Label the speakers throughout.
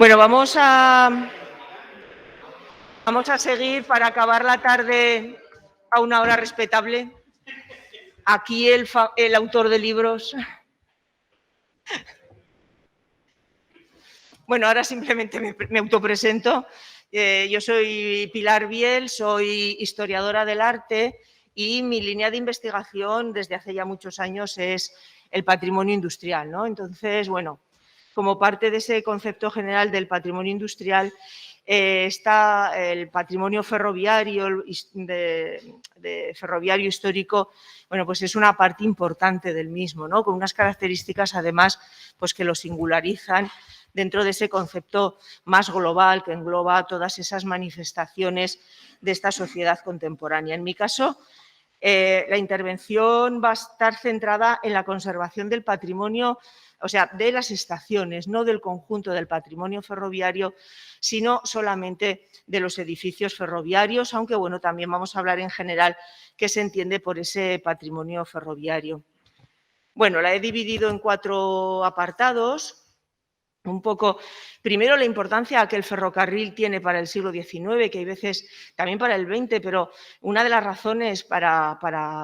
Speaker 1: Bueno, vamos a seguir para acabar la tarde a una hora respetable. Aquí el autor de libros. Bueno, ahora simplemente me autopresento. Yo soy Pilar Biel, soy historiadora del arte y mi línea de investigación desde hace ya muchos años es el patrimonio industrial, ¿no? Entonces, bueno, como parte de ese concepto general del patrimonio industrial está el patrimonio ferroviario, de ferroviario histórico, bueno, pues es una parte importante del mismo, ¿no? Con unas características además pues que lo singularizan dentro de ese concepto más global que engloba todas esas manifestaciones de esta sociedad contemporánea. En mi caso, la intervención va a estar centrada en la conservación del patrimonio, o sea, de las estaciones, no del conjunto del patrimonio ferroviario, sino solamente de los edificios ferroviarios, aunque bueno, también vamos a hablar en general qué se entiende por ese patrimonio ferroviario. Bueno, la he dividido en 4 apartados. Un poco, primero, la importancia que el ferrocarril tiene para el siglo XIX, que hay veces también para el XX, pero una de las razones para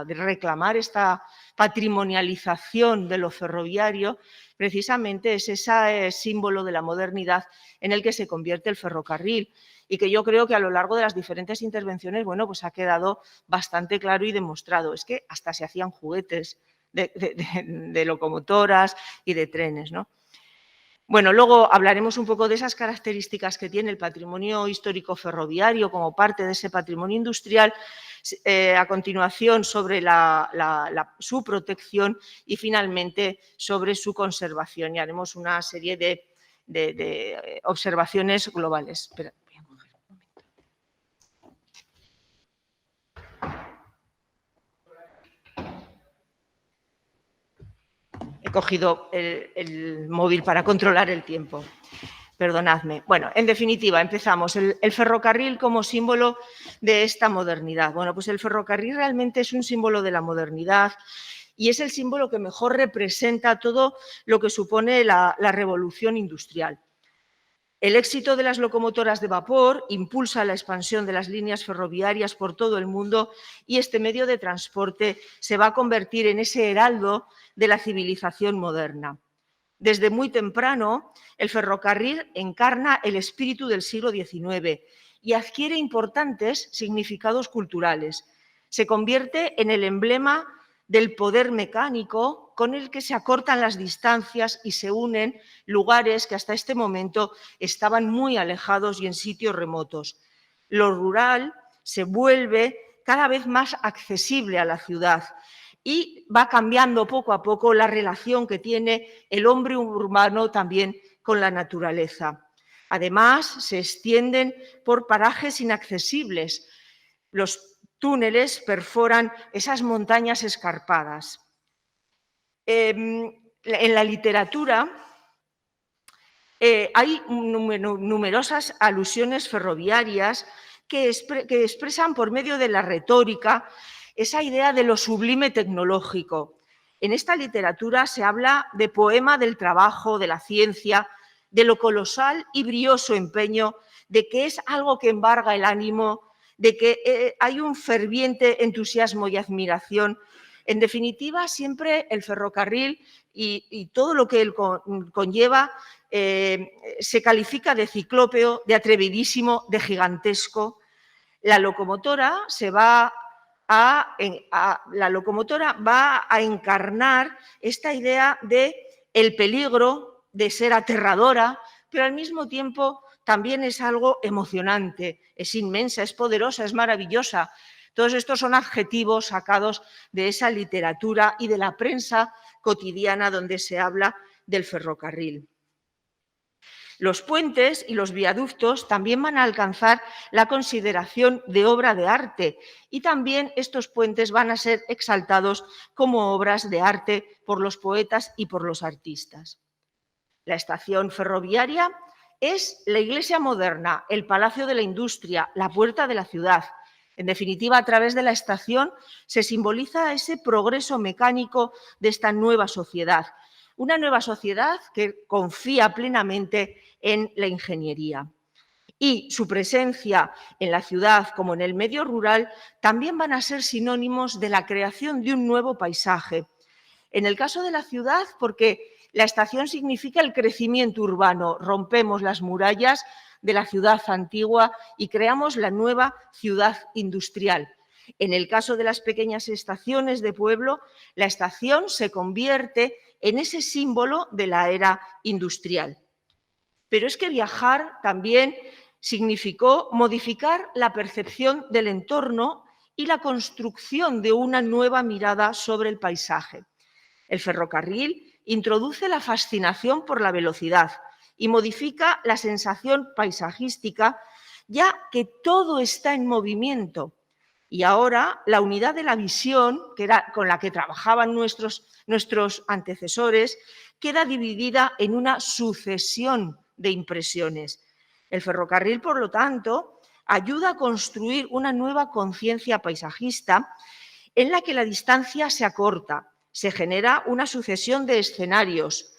Speaker 1: reclamar esta patrimonialización de lo ferroviario precisamente es ese símbolo de la modernidad en el que se convierte el ferrocarril y que yo creo que a lo largo de las diferentes intervenciones, bueno, pues ha quedado bastante claro y demostrado. Es que hasta se hacían juguetes de locomotoras y de trenes, ¿no? Bueno, luego hablaremos un poco de esas características que tiene el patrimonio histórico ferroviario como parte de ese patrimonio industrial, a continuación sobre su protección y finalmente sobre su conservación. Y haremos una serie de observaciones globales. Espera, voy a coger un momento. He cogido el móvil para controlar el tiempo. Perdonadme. Bueno, en definitiva, empezamos. El ferrocarril como símbolo de esta modernidad. Bueno, pues el ferrocarril realmente es un símbolo de la modernidad y es el símbolo que mejor representa todo lo que supone la revolución industrial. El éxito de las locomotoras de vapor impulsa la expansión de las líneas ferroviarias por todo el mundo y este medio de transporte se va a convertir en ese heraldo de la civilización moderna. Desde muy temprano, el ferrocarril encarna el espíritu del siglo XIX y adquiere importantes significados culturales. Se convierte en el emblema del poder mecánico con el que se acortan las distancias y se unen lugares que hasta este momento estaban muy alejados y en sitios remotos. Lo rural se vuelve cada vez más accesible a la ciudad y va cambiando poco a poco la relación que tiene el hombre urbano también con la naturaleza. Además, se extienden por parajes inaccesibles. Los túneles perforan esas montañas escarpadas. En la literatura hay numerosas alusiones ferroviarias que expresan por medio de la retórica esa idea de lo sublime tecnológico. En esta literatura se habla de poema del trabajo, de la ciencia, de lo colosal y brioso empeño, de que es algo que embarga el ánimo, de que hay un ferviente entusiasmo y admiración. En definitiva, siempre el ferrocarril y todo lo que él conlleva se califica de ciclópeo, de atrevidísimo, de gigantesco. La locomotora va a encarnar esta idea de el peligro, de ser aterradora, pero al mismo tiempo también es algo emocionante, es inmensa, es poderosa, es maravillosa. Todos estos son adjetivos sacados de esa literatura y de la prensa cotidiana donde se habla del ferrocarril. Los puentes y los viaductos también van a alcanzar la consideración de obra de arte y también estos puentes van a ser exaltados como obras de arte por los poetas y por los artistas. La estación ferroviaria es la iglesia moderna, el palacio de la industria, la puerta de la ciudad. En definitiva, a través de la estación se simboliza ese progreso mecánico de esta nueva sociedad. Una nueva sociedad que confía plenamente en la ingeniería. Y su presencia en la ciudad como en el medio rural también van a ser sinónimos de la creación de un nuevo paisaje. En el caso de la ciudad, porque la estación significa el crecimiento urbano, rompemos las murallas de la ciudad antigua y creamos la nueva ciudad industrial. En el caso de las pequeñas estaciones de pueblo, la estación se convierte en ese símbolo de la era industrial. Pero es que viajar también significó modificar la percepción del entorno y la construcción de una nueva mirada sobre el paisaje. El ferrocarril introduce la fascinación por la velocidad y modifica la sensación paisajística, ya que todo está en movimiento. Y ahora la unidad de la visión, que era con la que trabajaban nuestros antecesores, queda dividida en una sucesión de impresiones. El ferrocarril, por lo tanto, ayuda a construir una nueva conciencia paisajista en la que la distancia se acorta, se genera una sucesión de escenarios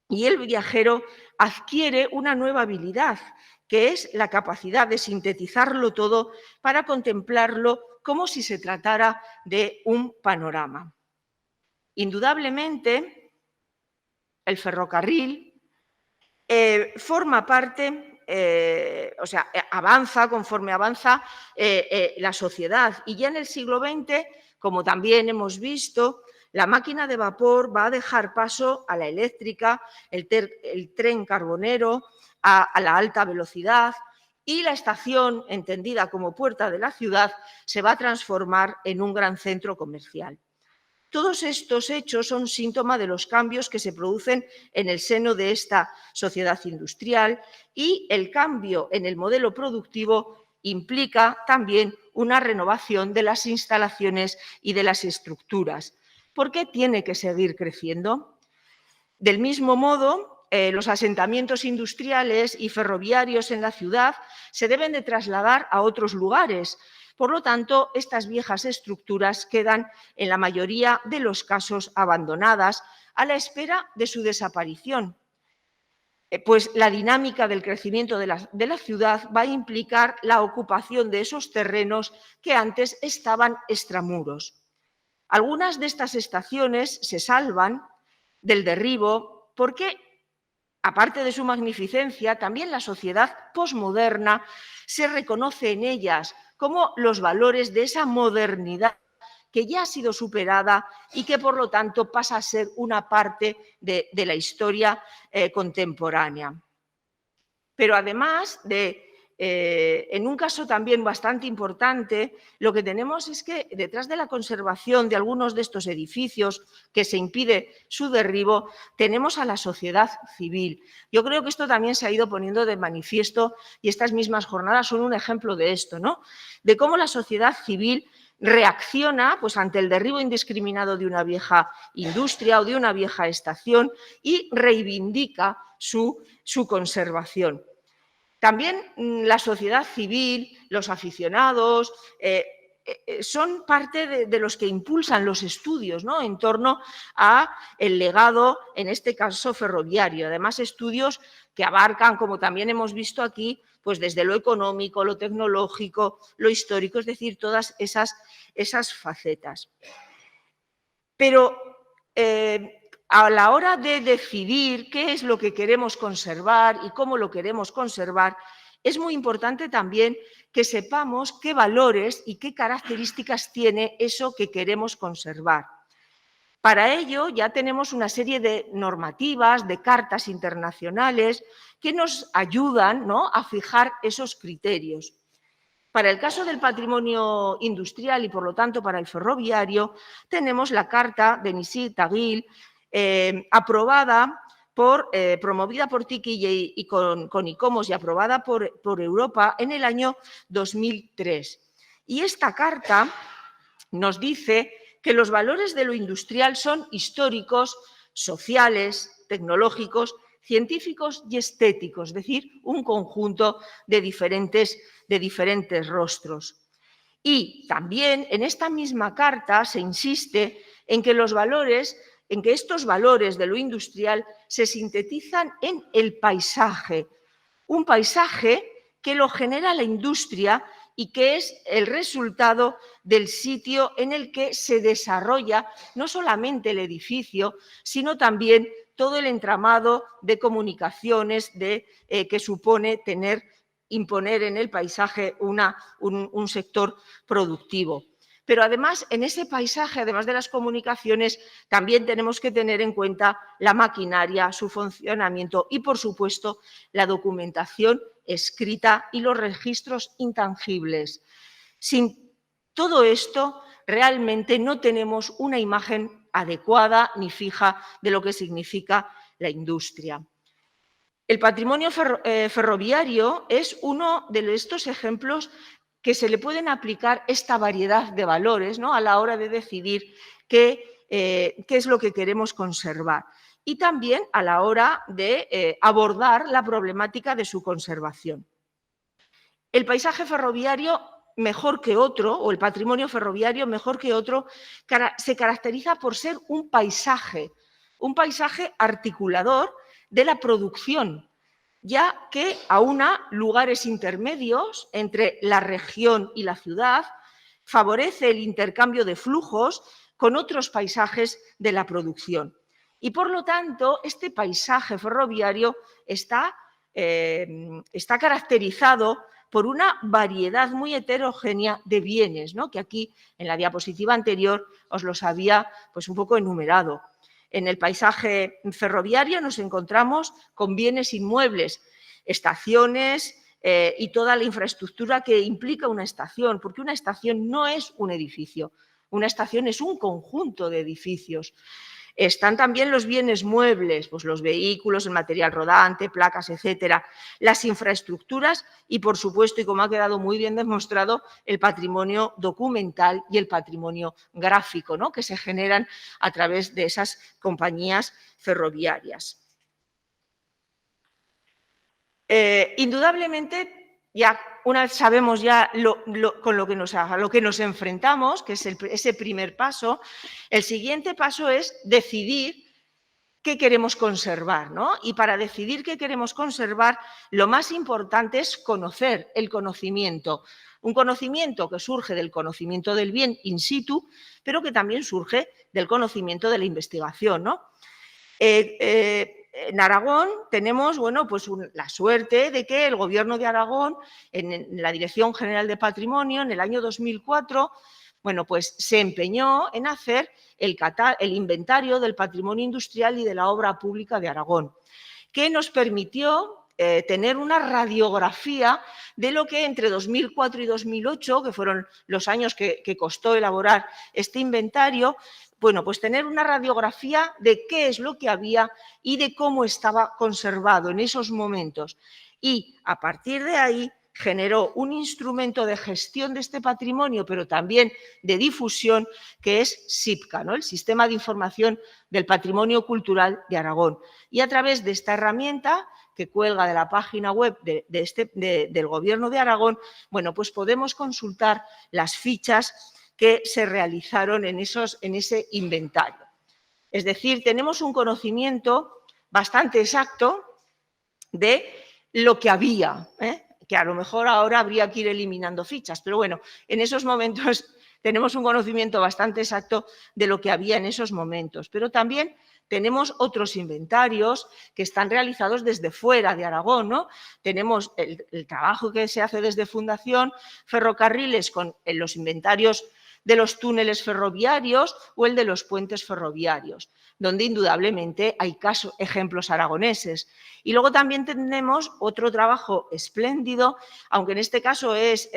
Speaker 1: y el viajero adquiere una nueva habilidad, que es la capacidad de sintetizarlo todo para contemplarlo como si se tratara de un panorama. Indudablemente, el ferrocarril forma parte, avanza conforme avanza la sociedad. Y ya en el siglo XX, como también hemos visto, la máquina de vapor va a dejar paso a la eléctrica, el tren carbonero, a la alta velocidad, y la estación, entendida como puerta de la ciudad, se va a transformar en un gran centro comercial. Todos estos hechos son síntoma de los cambios que se producen en el seno de esta sociedad industrial y el cambio en el modelo productivo implica también una renovación de las instalaciones y de las estructuras. ¿Por qué tiene que seguir creciendo? Del mismo modo, los asentamientos industriales y ferroviarios en la ciudad se deben de trasladar a otros lugares. Por lo tanto, estas viejas estructuras quedan, en la mayoría de los casos, abandonadas a la espera de su desaparición. Pues la dinámica del crecimiento de la ciudad va a implicar la ocupación de esos terrenos que antes estaban extramuros. Algunas de estas estaciones se salvan del derribo porque, aparte de su magnificencia, también la sociedad posmoderna se reconoce en ellas como los valores de esa modernidad que ya ha sido superada y que, por lo tanto, pasa a ser una parte de la historia contemporánea. Pero además en un caso también bastante importante, lo que tenemos es que detrás de la conservación de algunos de estos edificios que se impide su derribo, tenemos a la sociedad civil. Yo creo que esto también se ha ido poniendo de manifiesto y estas mismas jornadas son un ejemplo de esto, ¿no? De cómo la sociedad civil reacciona pues, ante el derribo indiscriminado de una vieja industria o de una vieja estación y reivindica su conservación. También la sociedad civil, los aficionados, son parte de los que impulsan los estudios, ¿no?, en torno al legado, en este caso ferroviario. Además, estudios que abarcan, como también hemos visto aquí, pues desde lo económico, lo tecnológico, lo histórico, es decir, todas esas facetas. Pero a la hora de decidir qué es lo que queremos conservar y cómo lo queremos conservar, es muy importante también que sepamos qué valores y qué características tiene eso que queremos conservar. Para ello ya tenemos una serie de normativas, de cartas internacionales que nos ayudan, ¿no?, a fijar esos criterios. Para el caso del patrimonio industrial y, por lo tanto, para el ferroviario, tenemos la Carta de Nizhny-Tagil, promovida por TIC y con ICOMOS y aprobada por Europa en el año 2003. Y esta carta nos dice que los valores de lo industrial son históricos, sociales, tecnológicos, científicos y estéticos, es decir, un conjunto de diferentes rostros. Y también en esta misma carta se insiste en que los valores en que estos valores de lo industrial se sintetizan en el paisaje, un paisaje que lo genera la industria y que es el resultado del sitio en el que se desarrolla no solamente el edificio, sino también todo el entramado de comunicaciones que supone imponer en el paisaje un sector productivo. Pero además, en ese paisaje, además de las comunicaciones, también tenemos que tener en cuenta la maquinaria, su funcionamiento y, por supuesto, la documentación escrita y los registros intangibles. Sin todo esto, realmente no tenemos una imagen adecuada ni fija de lo que significa la industria. El patrimonio ferroviario es uno de estos ejemplos que se le pueden aplicar esta variedad de valores, ¿no?, a la hora de decidir qué es lo que queremos conservar y también a la hora de abordar la problemática de su conservación. El paisaje ferroviario mejor que otro, o el patrimonio ferroviario mejor que otro, se caracteriza por ser un paisaje articulador de la producción, ya que aúna lugares intermedios entre la región y la ciudad, favorece el intercambio de flujos con otros paisajes de la producción. Y, por lo tanto, este paisaje ferroviario está caracterizado por una variedad muy heterogénea de bienes, ¿no?, que aquí en la diapositiva anterior os los había un poco enumerado. En el paisaje ferroviario nos encontramos con bienes inmuebles, estaciones y toda la infraestructura que implica una estación, porque una estación no es un edificio, una estación es un conjunto de edificios. Están también los bienes muebles, pues los vehículos, el material rodante, placas, etcétera, las infraestructuras y, por supuesto, y como ha quedado muy bien demostrado, el patrimonio documental y el patrimonio gráfico, ¿no?, que se generan a través de esas compañías ferroviarias. Indudablemente, ya una vez sabemos ya con lo que nos enfrentamos, que es ese primer paso, el siguiente paso es decidir qué queremos conservar, ¿no? Y para decidir qué queremos conservar, lo más importante es conocer el conocimiento. Un conocimiento que surge del conocimiento del bien in situ, pero que también surge del conocimiento de la investigación, ¿no? En Aragón tenemos la suerte de que el Gobierno de Aragón, en la Dirección General de Patrimonio, en el año 2004, se empeñó en hacer el inventario del patrimonio industrial y de la obra pública de Aragón, que nos permitió tener una radiografía de lo que entre 2004 y 2008, que fueron los años que costó elaborar este inventario, tener una radiografía de qué es lo que había y de cómo estaba conservado en esos momentos. Y a partir de ahí generó un instrumento de gestión de este patrimonio, pero también de difusión, que es SIPCA, ¿no?, el Sistema de Información del Patrimonio Cultural de Aragón. Y a través de esta herramienta, que cuelga de la página web del Gobierno de Aragón, podemos consultar las fichas que se realizaron en ese inventario. Es decir, tenemos un conocimiento bastante exacto de lo que había, que a lo mejor ahora habría que ir eliminando fichas, pero bueno, en esos momentos tenemos un conocimiento bastante exacto de lo que había en esos momentos, pero también tenemos otros inventarios que están realizados desde fuera de Aragón, ¿no? Tenemos el trabajo que se hace desde Fundación Ferrocarriles con los inventarios de los túneles ferroviarios o el de los puentes ferroviarios, donde indudablemente hay ejemplos aragoneses. Y luego también tenemos otro trabajo espléndido, aunque en este caso es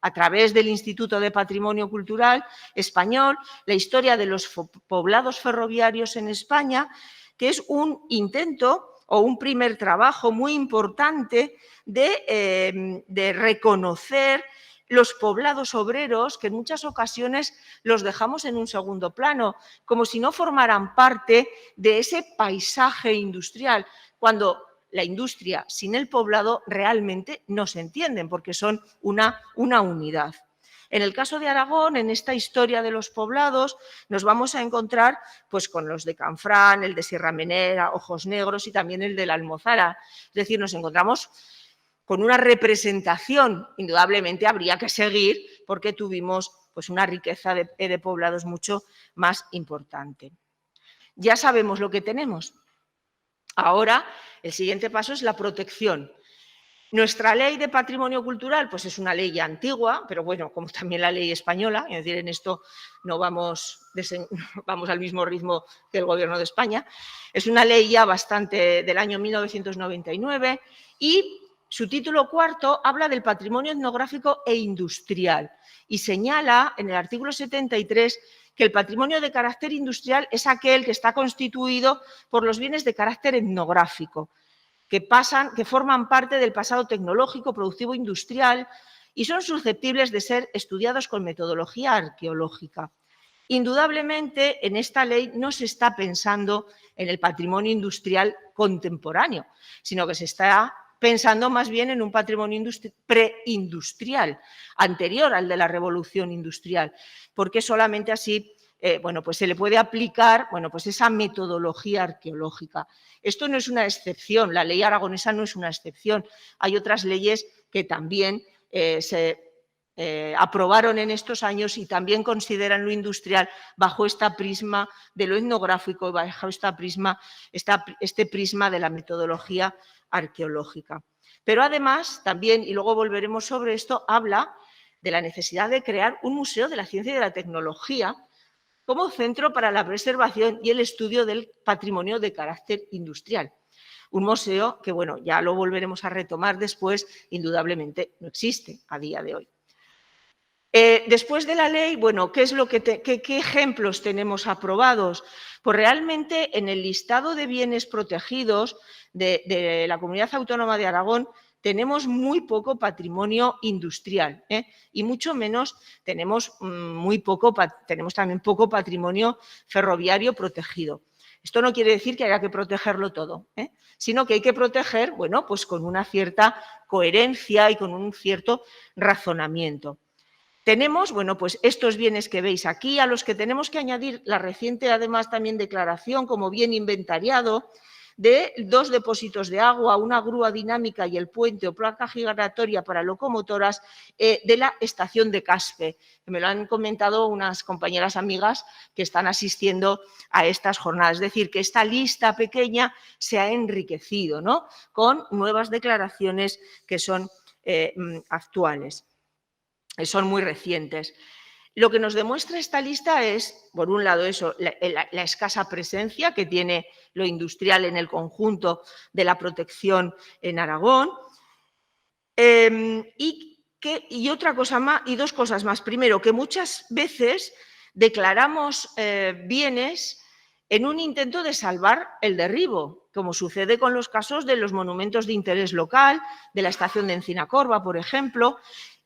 Speaker 1: a través del Instituto de Patrimonio Cultural Español, la historia de los poblados ferroviarios en España, que es un intento o un primer trabajo muy importante de reconocer los poblados obreros, que en muchas ocasiones los dejamos en un segundo plano, como si no formaran parte de ese paisaje industrial, cuando la industria sin el poblado realmente no se entienden, porque son una unidad. En el caso de Aragón, en esta historia de los poblados, nos vamos a encontrar pues, con los de Canfrán, el de Sierra Menera, Ojos Negros y también el de la Almozara. Es decir, nos encontramos con una representación, indudablemente habría que seguir porque tuvimos pues, una riqueza de poblados mucho más importante. Ya sabemos lo que tenemos. Ahora, el siguiente paso es la protección. Nuestra ley de patrimonio cultural pues es una ley ya antigua, pero bueno, como también la ley española, es decir, en esto no vamos al mismo ritmo que el Gobierno de España. Es una ley ya bastante del año 1999 y su título cuarto habla del patrimonio etnográfico e industrial y señala en el artículo 73 que el patrimonio de carácter industrial es aquel que está constituido por los bienes de carácter etnográfico, que forman parte del pasado tecnológico, productivo, industrial y son susceptibles de ser estudiados con metodología arqueológica. Indudablemente, en esta ley no se está pensando en el patrimonio industrial contemporáneo, sino que se está pensando más bien en un patrimonio preindustrial, anterior al de la revolución industrial, porque solamente así bueno, pues se le puede aplicar pues esa metodología arqueológica. Esto no es una excepción, la ley aragonesa no es una excepción. Hay otras leyes que también se aprobaron en estos años y también consideran lo industrial bajo esta prisma de lo etnográfico, bajo este prisma de la metodología arqueológica. Pero además también, y luego volveremos sobre esto, habla de la necesidad de crear un museo de la ciencia y de la tecnología como centro para la preservación y el estudio del patrimonio de carácter industrial. Un museo que, bueno, ya lo volveremos a retomar después, indudablemente no existe a día de hoy. Después de la ley, bueno, ¿qué ejemplos tenemos aprobados? Pues realmente en el listado de bienes protegidos de la Comunidad Autónoma de Aragón tenemos muy poco patrimonio industrial y mucho menos tenemos también poco patrimonio ferroviario protegido. Esto no quiere decir que haya que protegerlo todo, sino que hay que proteger, bueno, pues con una cierta coherencia y con un cierto razonamiento. Tenemos, bueno, pues estos bienes que veis aquí, a los que tenemos que añadir la reciente, además, también declaración como bien inventariado de 2 depósitos de agua, una grúa dinámica y el puente o placa giratoria para locomotoras de la estación de Caspe, que me lo han comentado unas compañeras amigas que están asistiendo a estas jornadas. Es decir, que esta lista pequeña se ha enriquecido, ¿no?, con nuevas declaraciones que son actuales. Son muy recientes. Lo que nos demuestra esta lista es, por un lado, eso, la escasa presencia que tiene lo industrial en el conjunto de la protección en Aragón. Y otra cosa más, y 2 cosas más. Primero, que muchas veces declaramos bienes en un intento de salvar el derribo, como sucede con los casos de los monumentos de interés local, de la estación de Encinacorba, por ejemplo,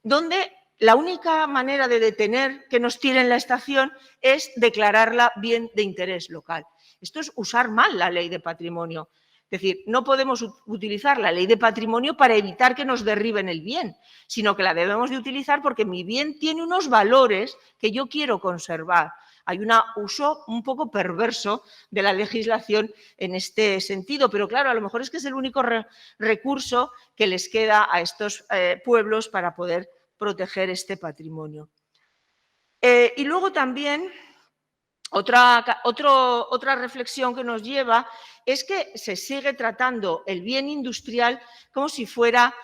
Speaker 1: donde la única manera de detener que nos tiren la estación es declararla bien de interés local. Esto es usar mal la ley de patrimonio. Es decir, no podemos utilizar la ley de patrimonio para evitar que nos derriben el bien, sino que la debemos de utilizar porque mi bien tiene unos valores que yo quiero conservar. Hay un uso un poco perverso de la legislación en este sentido, pero claro, a lo mejor es que es el único recurso que les queda a estos pueblos para poder proteger este patrimonio. Y luego también otra reflexión que nos lleva es que se sigue tratando el bien industrial como si fuera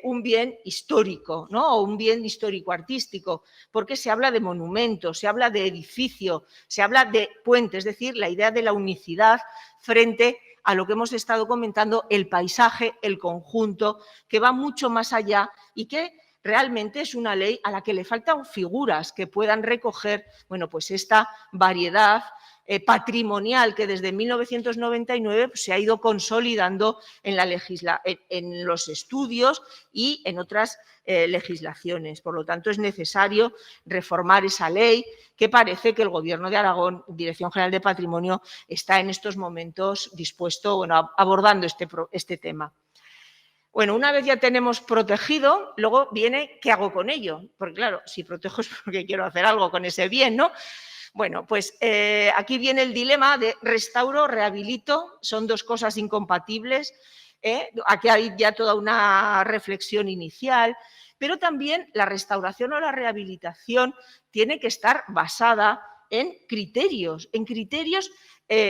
Speaker 1: un bien histórico, ¿no?, o un bien histórico-artístico, porque se habla de monumentos, se habla de edificio, se habla de puente, es decir, la idea de la unicidad frente a lo que hemos estado comentando, el paisaje, el conjunto, que va mucho más allá y que realmente es una ley a la que le faltan figuras que puedan recoger, bueno, pues esta variedad patrimonial que desde 1999 se ha ido consolidando en los estudios y en otras legislaciones. Por lo tanto, es necesario reformar esa ley que parece que el Gobierno de Aragón, Dirección General de Patrimonio, está en estos momentos dispuesto, bueno, abordando este tema. Bueno, una vez ya tenemos protegido, luego viene ¿qué hago con ello? Porque claro, si protejo es porque quiero hacer algo con ese bien, ¿no? Bueno, pues aquí viene el dilema de restauro, rehabilito, son dos cosas incompatibles. Aquí hay ya toda una reflexión inicial, pero también la restauración o la rehabilitación tiene que estar basada en criterios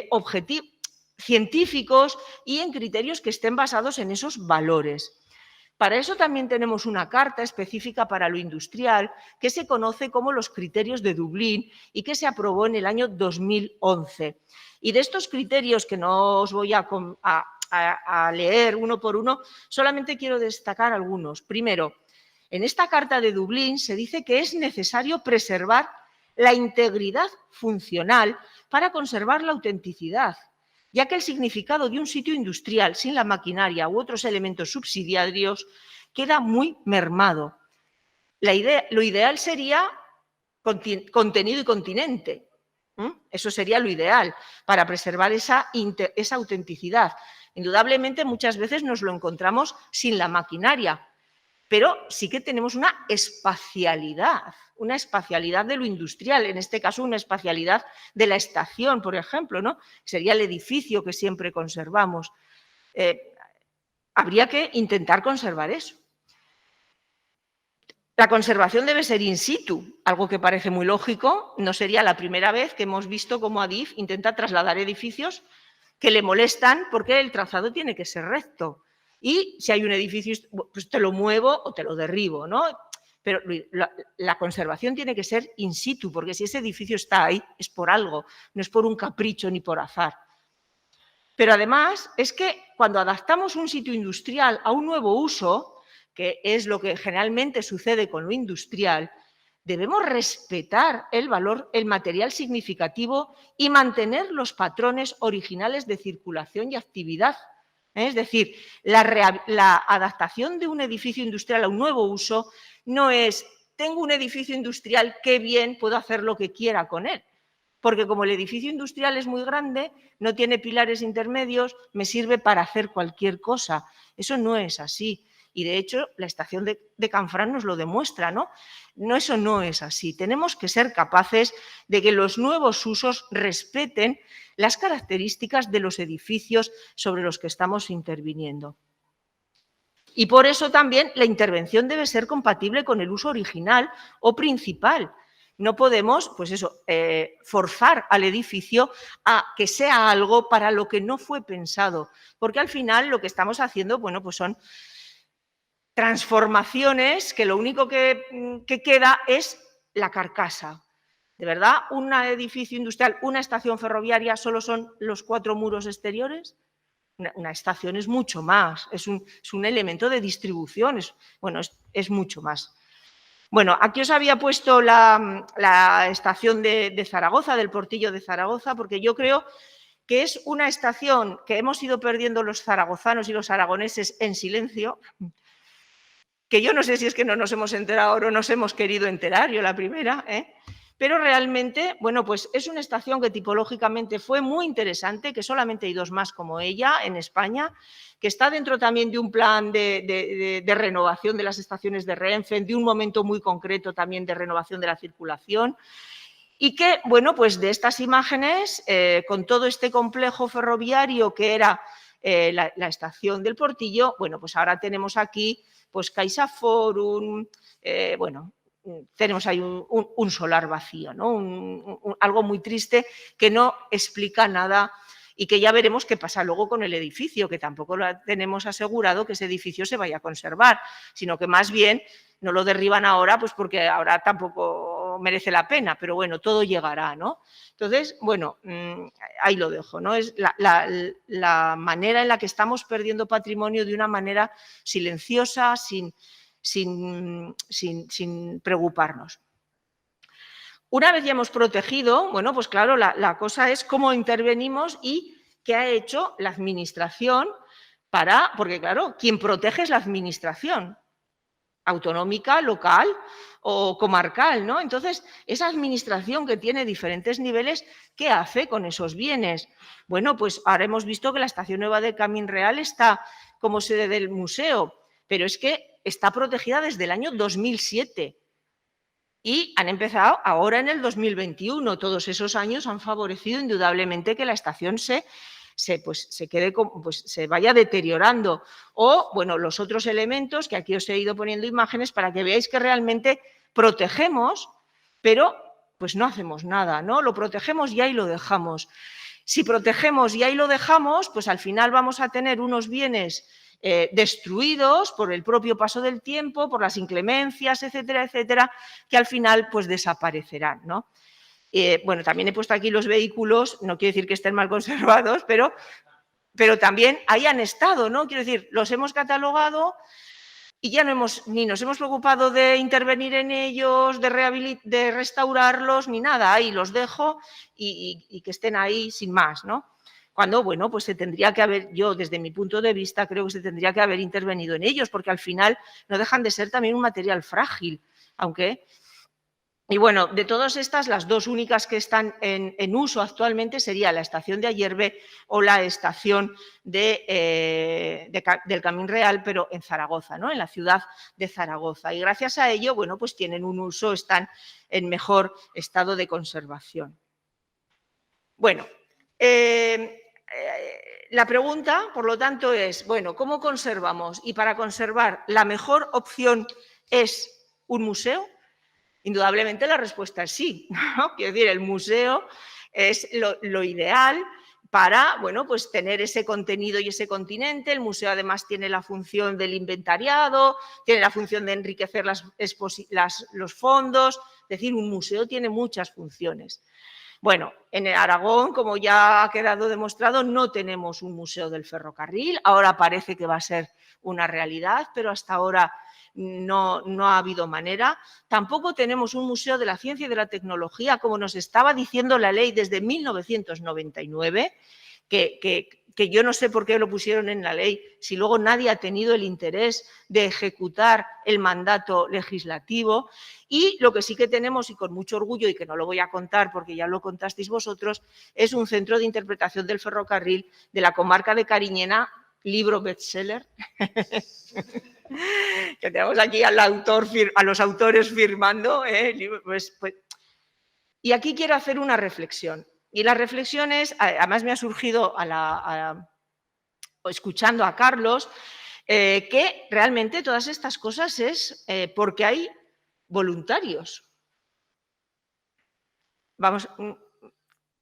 Speaker 1: objetivos, científicos y en criterios que estén basados en esos valores. Para eso también tenemos una carta específica para lo industrial que se conoce como los criterios de Dublín y que se aprobó en el año 2011. Y de estos criterios, que no os voy a leer uno por uno, solamente quiero destacar algunos. Primero, en esta carta de Dublín se dice que es necesario preservar la integridad funcional para conservar la autenticidad, ya que el significado de un sitio industrial sin la maquinaria u otros elementos subsidiarios queda muy mermado. Lo ideal sería contenido y continente. Eso sería lo ideal para preservar esa autenticidad. Indudablemente, muchas veces nos lo encontramos sin la maquinaria, pero sí que tenemos una espacialidad de lo industrial, en este caso una espacialidad de la estación, por ejemplo, ¿no? Sería el edificio que siempre conservamos. Habría que intentar conservar eso. La conservación debe ser in situ, algo que parece muy lógico. No sería la primera vez que hemos visto cómo Adif intenta trasladar edificios que le molestan porque el trazado tiene que ser recto. Y si hay un edificio, pues te lo muevo o te lo derribo, ¿no? Pero la conservación tiene que ser in situ, porque si ese edificio está ahí es por algo, no es por un capricho ni por azar. Pero además es que cuando adaptamos un sitio industrial a un nuevo uso, que es lo que generalmente sucede con lo industrial, debemos respetar el valor, el material significativo y mantener los patrones originales de circulación y actividad. Es decir, la adaptación de un edificio industrial a un nuevo uso no es tengo un edificio industrial, qué bien, puedo hacer lo que quiera con él. Porque como el edificio industrial es muy grande, no tiene pilares intermedios, me sirve para hacer cualquier cosa. Eso no es así. Y de hecho, la estación de Canfranc nos lo demuestra, ¿no? Eso no es así. Tenemos que ser capaces de que los nuevos usos respeten las características de los edificios sobre los que estamos interviniendo. Y por eso también la intervención debe ser compatible con el uso original o principal. No podemos, pues eso, forzar al edificio a que sea algo para lo que no fue pensado, porque al final lo que estamos haciendo, bueno, pues son transformaciones que lo único que queda es la carcasa. ¿De verdad un edificio industrial, una estación ferroviaria solo son los 4 muros exteriores? Una estación es mucho más, es un elemento de distribución, es mucho más. Bueno, aquí os había puesto la estación de Zaragoza, del Portillo de Zaragoza, porque yo creo que es una estación que hemos ido perdiendo los zaragozanos y los aragoneses en silencio, que yo no sé si es que no nos hemos enterado o no nos hemos querido enterar, yo la primera, pero realmente, bueno, pues es una estación que tipológicamente fue muy interesante, que solamente hay 2 más como ella en España, que está dentro también de un plan de renovación de las estaciones de Renfe, de un momento muy concreto también de renovación de la circulación, y que, bueno, pues de estas imágenes, con todo este complejo ferroviario que era la estación del Portillo, bueno, pues ahora tenemos aquí pues CaixaForum, bueno, tenemos ahí un solar vacío, ¿no? Algo muy triste que no explica nada y que ya veremos qué pasa luego con el edificio, que tampoco lo tenemos asegurado que ese edificio se vaya a conservar, sino que más bien no lo derriban ahora, pues porque ahora tampoco merece la pena, pero bueno, todo llegará, ¿no? Entonces, bueno, ahí lo dejo, ¿no? Es la manera en la que estamos perdiendo patrimonio de una manera silenciosa, sin preocuparnos. Una vez ya hemos protegido, bueno, pues claro, la cosa es cómo intervenimos y qué ha hecho la Administración porque claro, quien protege es la Administración autonómica, local o comarcal, ¿no? Entonces, esa Administración que tiene diferentes niveles, ¿qué hace con esos bienes? Bueno, pues ahora hemos visto que la Estación Nueva de Camín Real está como sede del museo, pero es que está protegida desde el año 2007 y han empezado ahora en el 2021. Todos esos años han favorecido indudablemente que la estación se vaya deteriorando. O, bueno, los otros elementos que aquí os he ido poniendo imágenes para que veáis que realmente protegemos, pero pues no hacemos nada, ¿no? Lo protegemos y ahí lo dejamos. Si protegemos y ahí lo dejamos, pues al final vamos a tener unos bienes destruidos por el propio paso del tiempo, por las inclemencias, etcétera, etcétera, que al final pues desaparecerán, ¿no? Bueno, también he puesto aquí los vehículos, no quiere decir que estén mal conservados, pero también ahí han estado, ¿no? Quiero decir, los hemos catalogado y ya ni nos hemos preocupado de intervenir en ellos, de restaurarlos, ni nada. Ahí los dejo y que estén ahí sin más, ¿no? Cuando, bueno, pues se tendría que haber, yo desde mi punto de vista creo que se tendría que haber intervenido en ellos, porque al final no dejan de ser también un material frágil, aunque... Y bueno, de todas estas, las dos únicas que están en uso actualmente sería la estación de Ayerbe o la estación del Camín Real, pero en Zaragoza, ¿no? En la ciudad de Zaragoza. Y gracias a ello, bueno, pues tienen un uso, están en mejor estado de conservación. Bueno, la pregunta, por lo tanto, es, bueno, ¿cómo conservamos? Y para conservar, ¿la mejor opción es un museo? Indudablemente la respuesta es sí, ¿no? Quiero decir, el museo es lo ideal para, bueno, pues tener ese contenido y ese continente. El museo además tiene la función del inventariado, tiene la función de enriquecer los fondos, es decir, un museo tiene muchas funciones. Bueno, en Aragón, como ya ha quedado demostrado, no tenemos un museo del ferrocarril, ahora parece que va a ser una realidad, pero hasta ahora no ha habido manera. Tampoco tenemos un museo de la ciencia y de la tecnología, como nos estaba diciendo la ley desde 1999, que yo no sé por qué lo pusieron en la ley, si luego nadie ha tenido el interés de ejecutar el mandato legislativo. Y lo que sí que tenemos, y con mucho orgullo, y que no lo voy a contar porque ya lo contasteis vosotros, es un centro de interpretación del ferrocarril de la comarca de Cariñena, libro bestseller, que tenemos aquí a los autores firmando. Y aquí quiero hacer una reflexión. Y la reflexión es, además me ha surgido escuchando a Carlos, que realmente todas estas cosas es porque hay voluntarios. Vamos,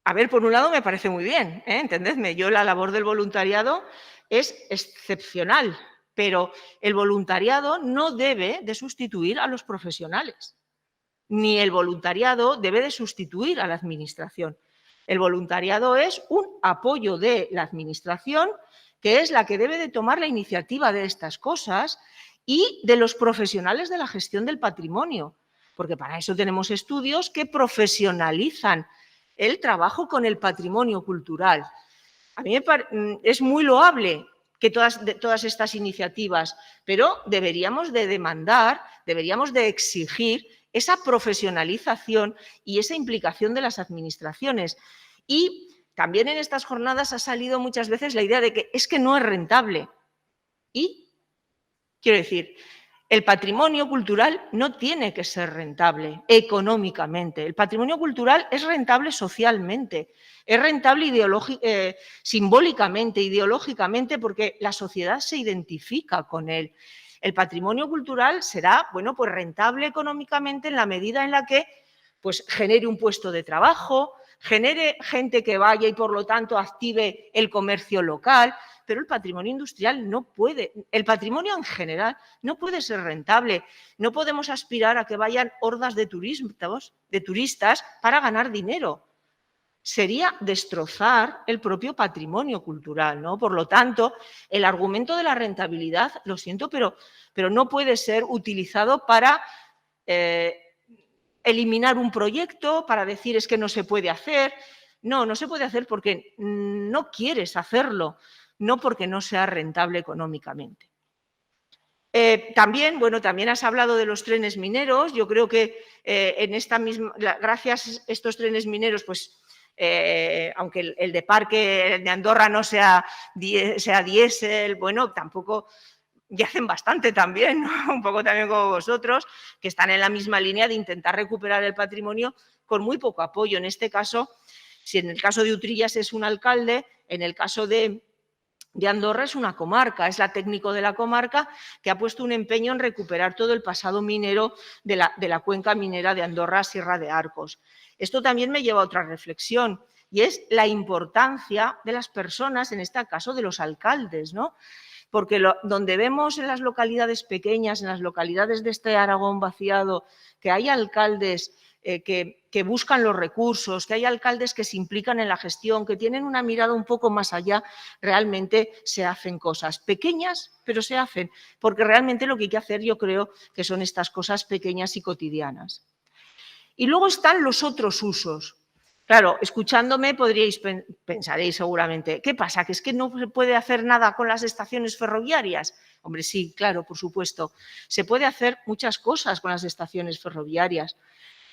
Speaker 1: a ver, por un lado me parece muy bien, entendedme, yo la labor del voluntariado es excepcional, pero el voluntariado no debe de sustituir a los profesionales, ni el voluntariado debe de sustituir a la administración. El voluntariado es un apoyo de la administración, que es la que debe de tomar la iniciativa de estas cosas, y de los profesionales de la gestión del patrimonio, porque para eso tenemos estudios que profesionalizan el trabajo con el patrimonio cultural. A mí es muy loable que todas estas iniciativas, pero deberíamos de demandar, deberíamos de exigir esa profesionalización y esa implicación de las administraciones. Y también en estas jornadas ha salido muchas veces la idea de que es que no es rentable. Y, quiero decir, el patrimonio cultural no tiene que ser rentable económicamente. El patrimonio cultural es rentable socialmente, es rentable simbólicamente, ideológicamente, porque la sociedad se identifica con él. El patrimonio cultural será, bueno, pues rentable económicamente en la medida en la que pues, genere un puesto de trabajo, genere gente que vaya y por lo tanto active el comercio local, pero el patrimonio industrial no puede, el patrimonio en general no puede ser rentable. No podemos aspirar a que vayan hordas de turistas para ganar dinero. Sería destrozar el propio patrimonio cultural, ¿no? Por lo tanto, el argumento de la rentabilidad, lo siento, pero no puede ser utilizado para eliminar un proyecto, para decir es que no se puede hacer. No, no se puede hacer porque no quieres hacerlo, no porque no sea rentable económicamente. También has hablado de los trenes mineros. Yo creo que en esta misma, gracias a estos trenes mineros, pues aunque el de parque de Andorra no sea diésel, bueno, tampoco, y hacen bastante también, ¿no? Un poco también como vosotros, que están en la misma línea de intentar recuperar el patrimonio con muy poco apoyo. En este caso, si en el caso de Utrillas es un alcalde, en el caso de Andorra es una comarca, es la técnico de la comarca que ha puesto un empeño en recuperar todo el pasado minero de la cuenca minera de Andorra, Sierra de Arcos. Esto también me lleva a otra reflexión y es la importancia de las personas, en este caso de los alcaldes, ¿no? Porque donde vemos en las localidades pequeñas, en las localidades de este Aragón vaciado, que hay alcaldes que buscan los recursos, que hay alcaldes que se implican en la gestión, que tienen una mirada un poco más allá, realmente se hacen cosas pequeñas, pero se hacen, porque realmente lo que hay que hacer yo creo que son estas cosas pequeñas y cotidianas. Y luego están los otros usos. Claro, escuchándome pensaréis seguramente, ¿qué pasa? ¿Que es que no se puede hacer nada con las estaciones ferroviarias? Hombre, sí, claro, por supuesto. Se puede hacer muchas cosas con las estaciones ferroviarias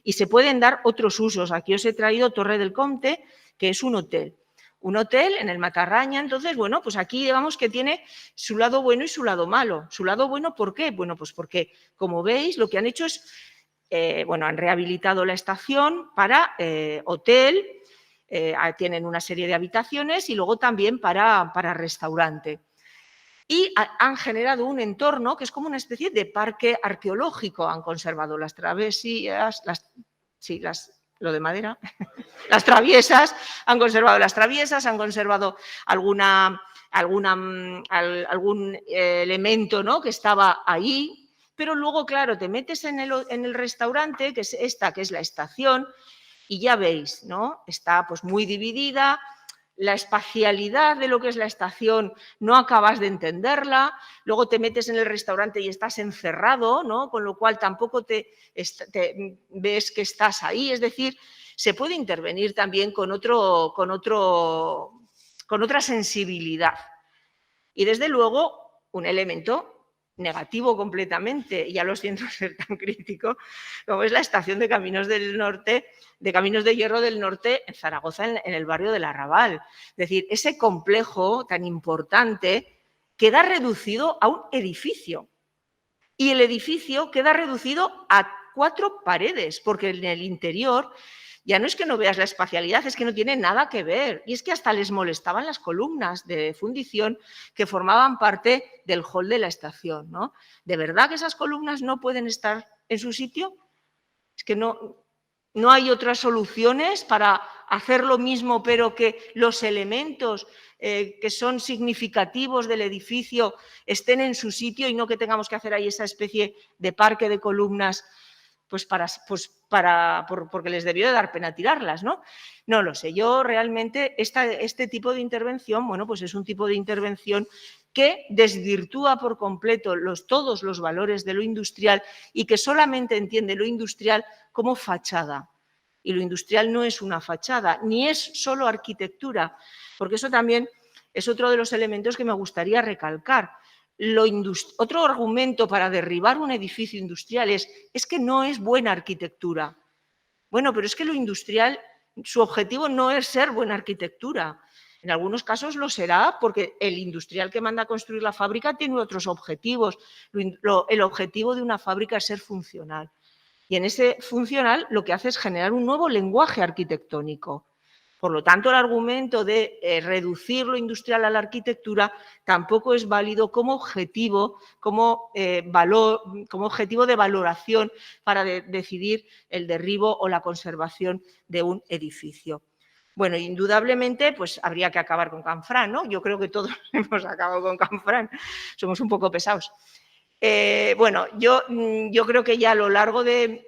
Speaker 1: y se pueden dar otros usos. Aquí os he traído Torre del Comte, que es un hotel. Un hotel en el Matarraña, entonces, bueno, pues aquí digamos que tiene su lado bueno y su lado malo. Su lado bueno, ¿por qué? Bueno, pues porque, como veis, lo que han hecho es bueno, han rehabilitado la estación para hotel, tienen una serie de habitaciones y luego también para restaurante. Y han generado un entorno que es como una especie de parque arqueológico. Han conservado las travesías, lo de madera, las traviesas, han conservado las traviesas, han conservado algún elemento, ¿no?, que estaba ahí. Pero luego, claro, te metes en el restaurante, que es esta, que es la estación, y ya veis, ¿no? Está pues muy dividida, la espacialidad de lo que es la estación no acabas de entenderla, luego te metes en el restaurante y estás encerrado, ¿no? Con lo cual tampoco te ves que estás ahí, es decir, se puede intervenir también con otra sensibilidad. Y desde luego, un elemento negativo completamente, ya lo siento ser tan crítico, como es la estación de Caminos del Norte, de Caminos de Hierro del Norte en Zaragoza, en el barrio del Arrabal. Es decir, ese complejo tan importante queda reducido a un edificio. Y el edificio queda reducido a 4 paredes, porque en el interior ya no es que no veas la espacialidad, es que no tiene nada que ver. Y es que hasta les molestaban las columnas de fundición que formaban parte del hall de la estación, ¿no? ¿De verdad que esas columnas no pueden estar en su sitio? Es que no hay otras soluciones para hacer lo mismo, pero que los elementos que son significativos del edificio estén en su sitio y no que tengamos que hacer ahí esa especie de parque de columnas porque les debió de dar pena tirarlas, ¿no? No lo sé. Yo realmente este tipo de intervención, bueno, pues es un tipo de intervención que desvirtúa por completo todos los valores de lo industrial y que solamente entiende lo industrial como fachada. Y lo industrial no es una fachada, ni es solo arquitectura, porque eso también es otro de los elementos que me gustaría recalcar. Otro argumento para derribar un edificio industrial es que no es buena arquitectura. Bueno, pero es que lo industrial, su objetivo no es ser buena arquitectura. En algunos casos lo será porque el industrial que manda a construir la fábrica tiene otros objetivos. El objetivo de una fábrica es ser funcional. Y en ese funcional lo que hace es generar un nuevo lenguaje arquitectónico. Por lo tanto, el argumento de reducir lo industrial a la arquitectura tampoco es válido como objetivo, como objetivo de valoración para decidir el derribo o la conservación de un edificio. Bueno, indudablemente, pues habría que acabar con Canfrán, ¿no? Yo creo que todos hemos acabado con Canfrán, somos un poco pesados. Bueno, yo creo que ya a lo largo de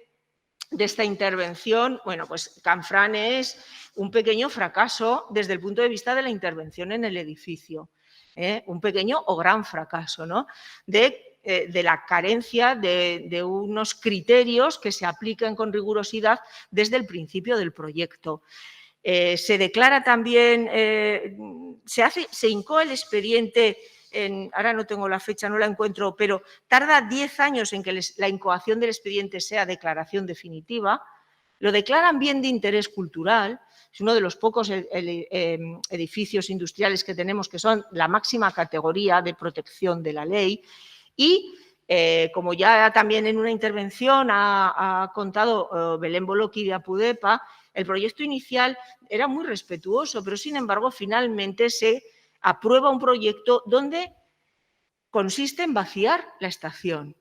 Speaker 1: esta intervención, bueno, pues Canfrán es un pequeño fracaso desde el punto de vista de la intervención en el edificio, un pequeño o gran fracaso, ¿no? De la carencia de unos criterios que se apliquen con rigurosidad desde el principio del proyecto. Se declara también, se incoa el expediente, ahora no tengo la fecha, no la encuentro, pero tarda 10 años en que la incoación del expediente sea declaración definitiva. lo declaran bien de interés cultural. Es uno de los pocos edificios industriales que tenemos que son la máxima categoría de protección de la ley y, como ya también en una intervención ha contado Belén Boloqui de Apudepa, el proyecto inicial era muy respetuoso, pero sin embargo finalmente se aprueba un proyecto donde consiste en vaciar la estación.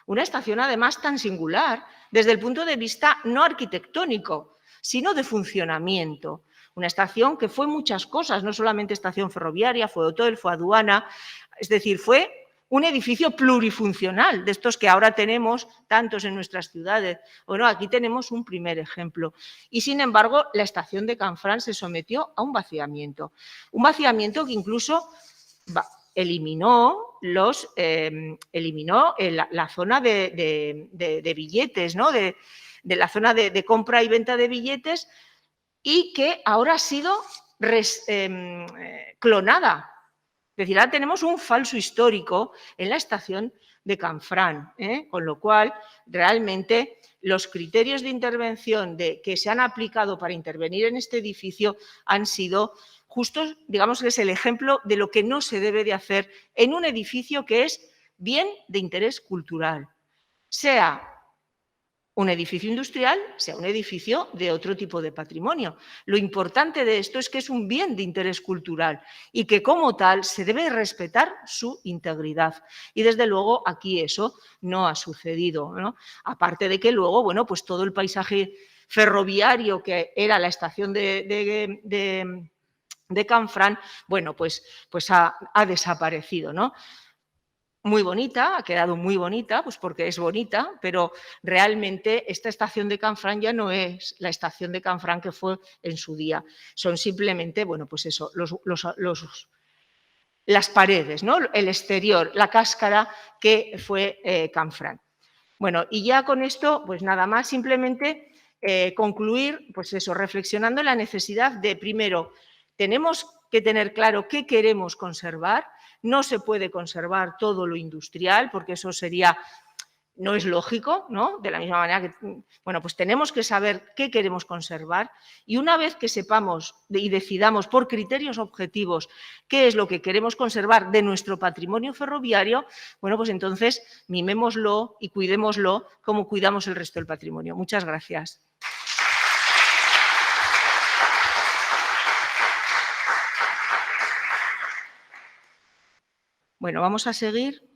Speaker 1: Una estación además tan singular desde el punto de vista no arquitectónico, sino de funcionamiento. Una estación que fue muchas cosas, no solamente estación ferroviaria, fue hotel, fue aduana, es decir, fue un edificio plurifuncional, de estos que ahora tenemos tantos en nuestras ciudades. Bueno, aquí tenemos un primer ejemplo. Y, sin embargo, la estación de Canfranc se sometió a un vaciamiento que incluso eliminó la zona de billetes, ¿no? de la zona de compra y venta de billetes, y que ahora ha sido clonada. Es decir, ahora tenemos un falso histórico en la estación de Canfranc, con lo cual realmente los criterios de intervención que se han aplicado para intervenir en este edificio han sido justos, digamos que es el ejemplo de lo que no se debe de hacer en un edificio que es bien de interés cultural, sea un edificio industrial, sea un edificio de otro tipo de patrimonio. Lo importante de esto es que es un bien de interés cultural y que como tal se debe respetar su integridad. Y desde luego aquí eso no ha sucedido, ¿no? Aparte de que luego, bueno, pues todo el paisaje ferroviario que era la estación de Canfranc, bueno, pues ha desaparecido, ¿no? Muy bonita, ha quedado muy bonita, pues porque es bonita, pero realmente esta estación de Canfranc ya no es la estación de Canfranc que fue en su día. Son simplemente, bueno, pues eso, las paredes, ¿no? El exterior, la cáscara que fue Canfranc. Bueno, y ya con esto, pues nada más, simplemente concluir, pues eso, reflexionando en la necesidad de, primero, tenemos que tener claro qué queremos conservar. No se puede conservar todo lo industrial porque eso no es lógico, ¿no? De la misma manera que, bueno, pues tenemos que saber qué queremos conservar y una vez que sepamos y decidamos por criterios objetivos qué es lo que queremos conservar de nuestro patrimonio ferroviario, bueno, pues entonces mimémoslo y cuidémoslo como cuidamos el resto del patrimonio. Muchas gracias. Bueno, vamos a seguir.